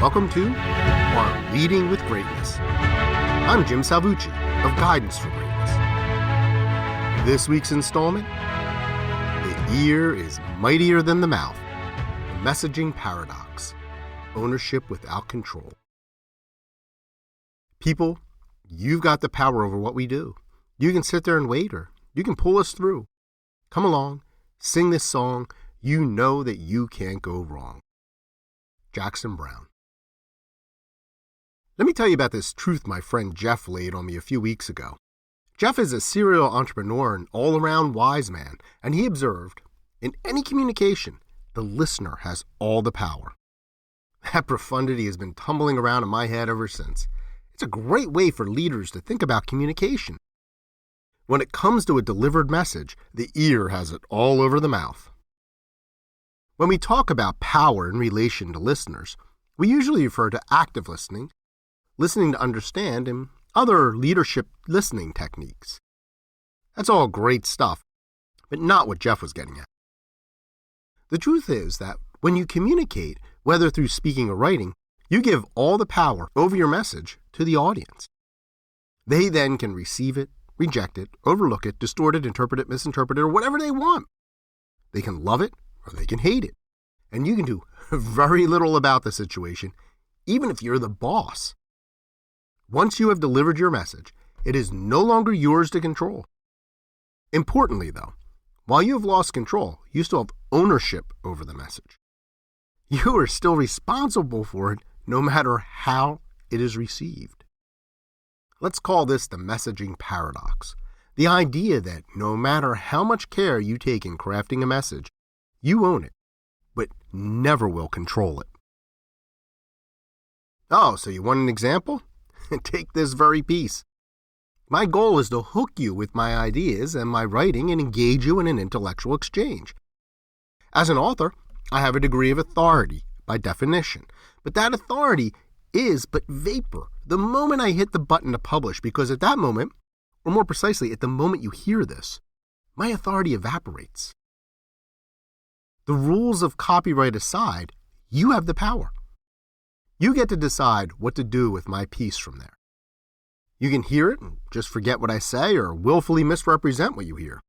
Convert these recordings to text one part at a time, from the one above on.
welcome to our Leading with Greatness. I'm Jim Salvucci of Guidance for Greatness. This week's installment, the ear is mightier than the mouth, the messaging paradox, ownership without control. People, you've got the power over what we do. You can sit there and wait, or you can pull us through. Come along, sing this song. You know that you can't go wrong. Jackson Browne. Let me tell you about this truth my friend Jeff laid on me a few weeks ago. Jeff is a serial entrepreneur and all-around wise man, and he observed, in any communication, the listener has all the power. That profundity has been tumbling around in my head ever since. It's a great way for leaders to think about communication. When it comes to a delivered message, the ear has it all over the mouth. When we talk about power in relation to listeners, we usually refer to active listening, listening to understand, and other leadership listening techniques. That's all great stuff, but not what Jeff was getting at. The truth is that when you communicate, whether through speaking or writing, you give all the power over your message to the audience. They then can receive it, reject it, overlook it, distort it, interpret it, misinterpret it, or whatever they want. They can love it or they can hate it. And you can do very little about the situation, even if you're the boss. Once you have delivered your message, it is no longer yours to control. Importantly, though, while you have lost control, you still have ownership over the message. You are still responsible for it, no matter how it is received. Let's call this the messaging paradox. The idea that no matter how much care you take in crafting a message, you own it, but never will control it. Oh, so you want an example? Take this very piece. My goal is to hook you with my ideas and my writing and engage you in an intellectual exchange. As an author, I have a degree of authority by definition, but that authority is but vapor the moment I hit the button to publish, because at that moment, or more precisely, at the moment you hear this, my authority evaporates. The rules of copyright aside, you have the power. You get to decide what to do with my piece from there. You can hear it and just forget what I say or willfully misrepresent what you hear.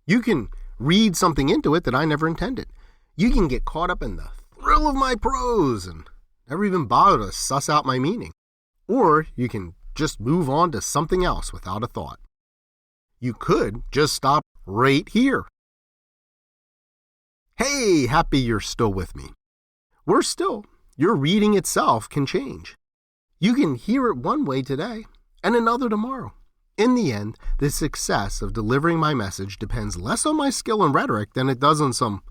You can read something into it that I never intended. You can get caught up in the thrill of my prose and never even bother to suss out my meaning. Or you can just move on to something else without a thought. You could just stop right here. Hey, happy you're still with me. Worse still, your reading itself can change. You can hear it one way today and another tomorrow. In the end, the success of delivering my message depends less on my skill in rhetoric than it does on some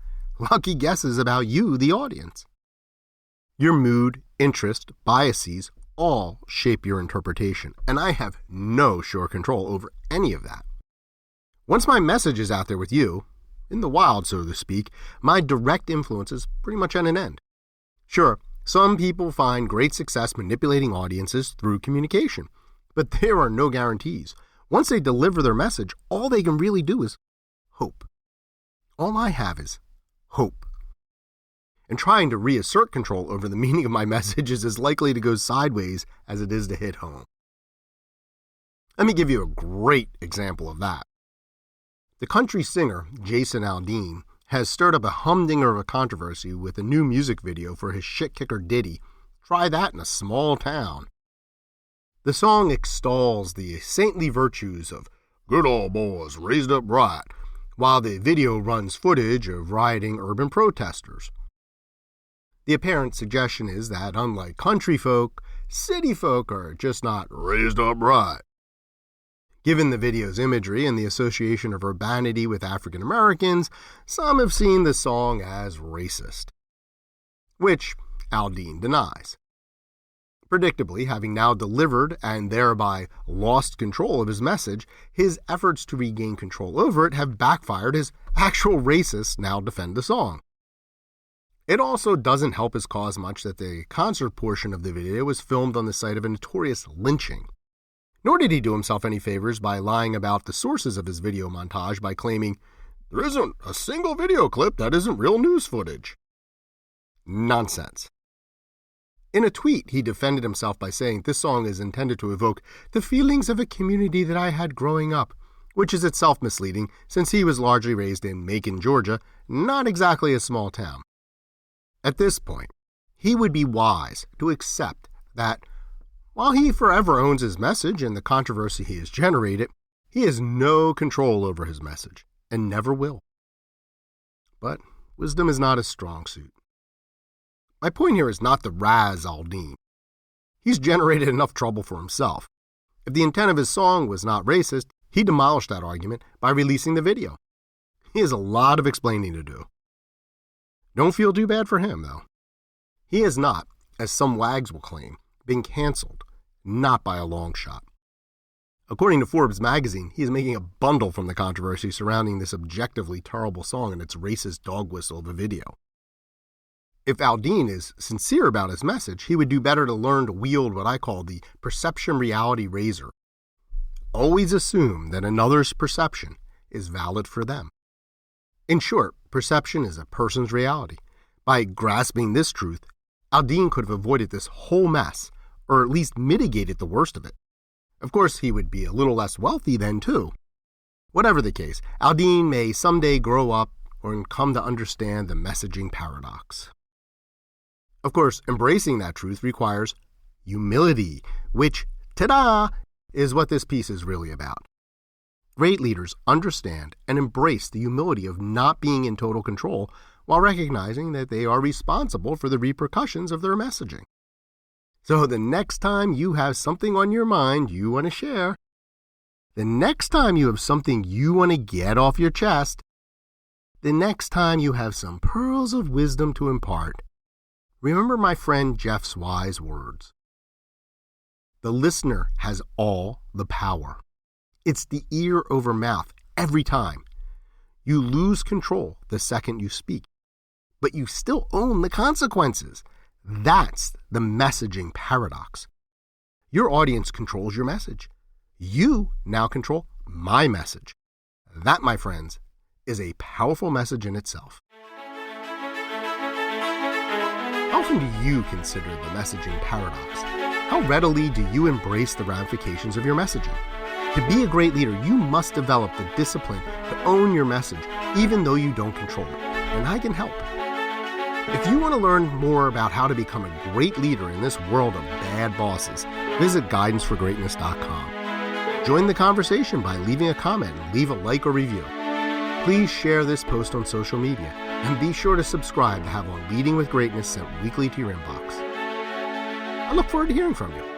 lucky guesses about you, the audience. Your mood, interest, biases all shape your interpretation, and I have no sure control over any of that. Once my message is out there with you, in the wild, so to speak, my direct influence is pretty much at an end. Sure, some people find great success manipulating audiences through communication, but there are no guarantees. Once they deliver their message, all they can really do is hope. All I have is hope. And trying to reassert control over the meaning of my message is as likely to go sideways as it is to hit home. Let me give you a great example of that. The country singer Jason Aldean has stirred up a humdinger of a controversy with a new music video for his shit-kicker ditty, Try That in a Small Town. The song extols the saintly virtues of good old boys raised up right, while the video runs footage of rioting urban protesters. The apparent suggestion is that, unlike country folk, city folk are just not raised up right. Given the video's imagery and the association of urbanity with African Americans, some have seen the song as racist, which Aldean denies. Predictably, having now delivered and thereby lost control of his message, his efforts to regain control over it have backfired as actual racists now defend the song. It also doesn't help his cause much that the concert portion of the video was filmed on the site of a notorious lynching. Nor did he do himself any favors by lying about the sources of his video montage by claiming, "There isn't a single video clip that isn't real news footage." Nonsense. In a tweet, he defended himself by saying this song is intended to evoke the feelings of a community that I had growing up, which is itself misleading since he was largely raised in Macon, Georgia, not exactly a small town. At this point, he would be wise to accept that while he forever owns his message and the controversy he has generated, he has no control over his message and never will. But wisdom is not his strong suit. My point here is not the Raz al-Din. He's generated enough trouble for himself. If the intent of his song was not racist, he demolished that argument by releasing the video. He has a lot of explaining to do. Don't feel too bad for him, though. He has not, as some wags will claim, been canceled, not by a long shot. According to Forbes magazine, he is making a bundle from the controversy surrounding this objectively terrible song and its racist dog whistle of a video. If Al-Din is sincere about his message, he would do better to learn to wield what I call the perception reality razor. Always assume that another's perception is valid for them. In short, perception is a person's reality. By grasping this truth, Al-Din could have avoided this whole mess, or at least mitigated the worst of it. Of course, he would be a little less wealthy then, too. Whatever the case, Al-Din may someday grow up or come to understand the messaging paradox. Of course, embracing that truth requires humility, which, ta-da, is what this piece is really about. Great leaders understand and embrace the humility of not being in total control while recognizing that they are responsible for the repercussions of their messaging. So the next time you have something on your mind you want to share, the next time you have something you want to get off your chest, the next time you have some pearls of wisdom to impart, remember my friend Jeff's wise words. The listener has all the power. It's the ear over mouth every time. You lose control the second you speak, but you still own the consequences. That's the messaging paradox. Your audience controls your message. You now control my message. That, my friends, is a powerful message in itself. How often do you consider the messaging paradox? How readily do you embrace the ramifications of your messaging? To be a great leader, you must develop the discipline to own your message, even though you don't control it. And I can help. If you want to learn more about how to become a great leader in this world of bad bosses, visit guidanceforgreatness.com. Join the conversation by leaving a comment and leave a like or review. Please share this post on social media, and be sure to subscribe to have On Leading with Greatness sent weekly to your inbox. I look forward to hearing from you.